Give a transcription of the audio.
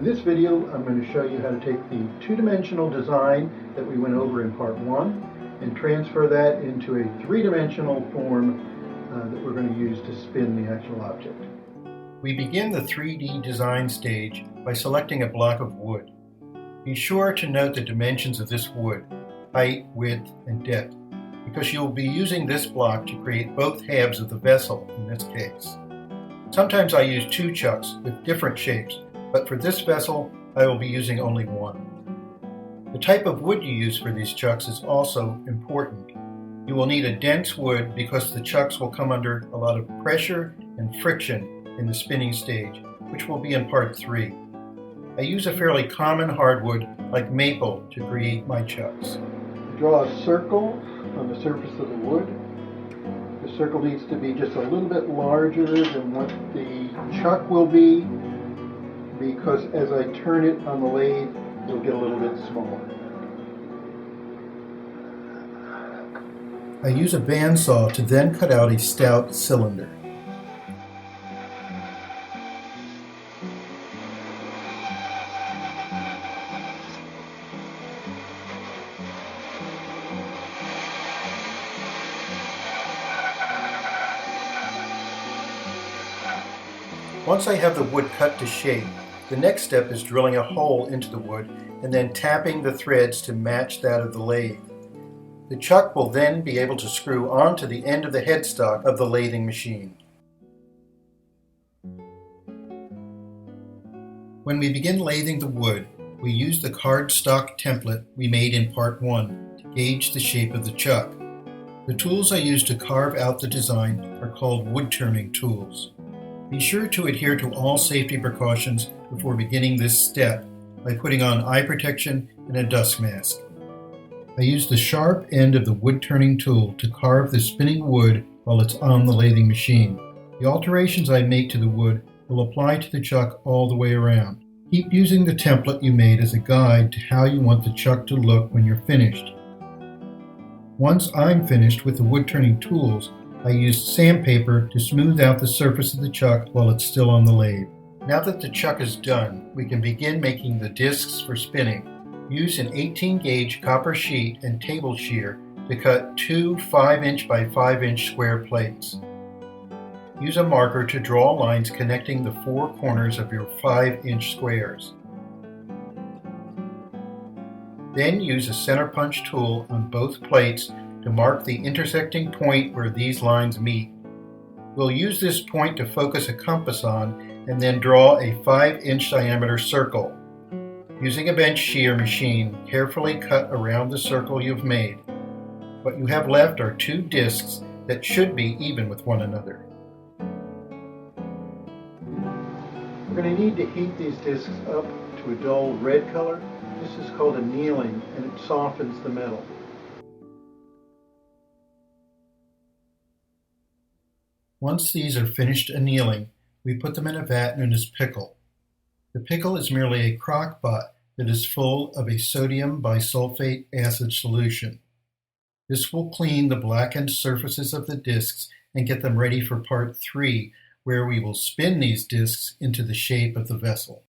this video, I'm going to show you how to take the two-dimensional design that we went over in part 1 and transfer that into a three-dimensional form that we're going to use to spin the actual object. We begin the 3D design stage by selecting a block of wood. Be sure to note the dimensions of this wood, height, width, and depth, because you'll be using this block to create both halves of the vessel in this case. Sometimes I use two chucks with different shapes, but for this vessel, I will be using only one. The type of wood you use for these chucks is also important. You will need a dense wood because the chucks will come under a lot of pressure and friction in the spinning stage, which will be in part 3. I use a fairly common hardwood like maple to create my chucks. Draw a circle on the surface of the wood. The circle needs to be just a little bit larger than what the chuck will be, because as I turn it on the lathe, it'll get a little bit smaller. I use a bandsaw to then cut out a stout cylinder. Once I have the wood cut to shape, the next step is drilling a hole into the wood and then tapping the threads to match that of the lathe. The chuck will then be able to screw onto the end of the headstock of the lathing machine. When we begin lathing the wood, we use the cardstock template we made in part 1 to gauge the shape of the chuck. The tools I use to carve out the design are called wood turning tools. Be sure to adhere to all safety precautions before beginning this step by putting on eye protection and a dust mask. I use the sharp end of the wood turning tool to carve the spinning wood while it's on the lathing machine. The alterations I make to the wood will apply to the chuck all the way around. Keep using the template you made as a guide to how you want the chuck to look when you're finished. Once I'm finished with the wood turning tools, I used sandpaper to smooth out the surface of the chuck while it's still on the lathe. Now that the chuck is done, we can begin making the discs for spinning. Use an 18-gauge copper sheet and table shear to cut two 5" by 5" square plates. Use a marker to draw lines connecting the four corners of your 5" squares. Then use a center punch tool on both plates to mark the intersecting point where these lines meet. We'll use this point to focus a compass on and then draw a 5" diameter circle. Using a bench shear machine, carefully cut around the circle you've made. What you have left are two discs that should be even with one another. We're going to need to heat these discs up to a dull red color. This is called annealing, and it softens the metal. Once these are finished annealing, we put them in a vat known as pickle. The pickle is merely a crock pot that is full of a sodium bisulfate acid solution. This will clean the blackened surfaces of the discs and get them ready for part 3, where we will spin these discs into the shape of the vessel.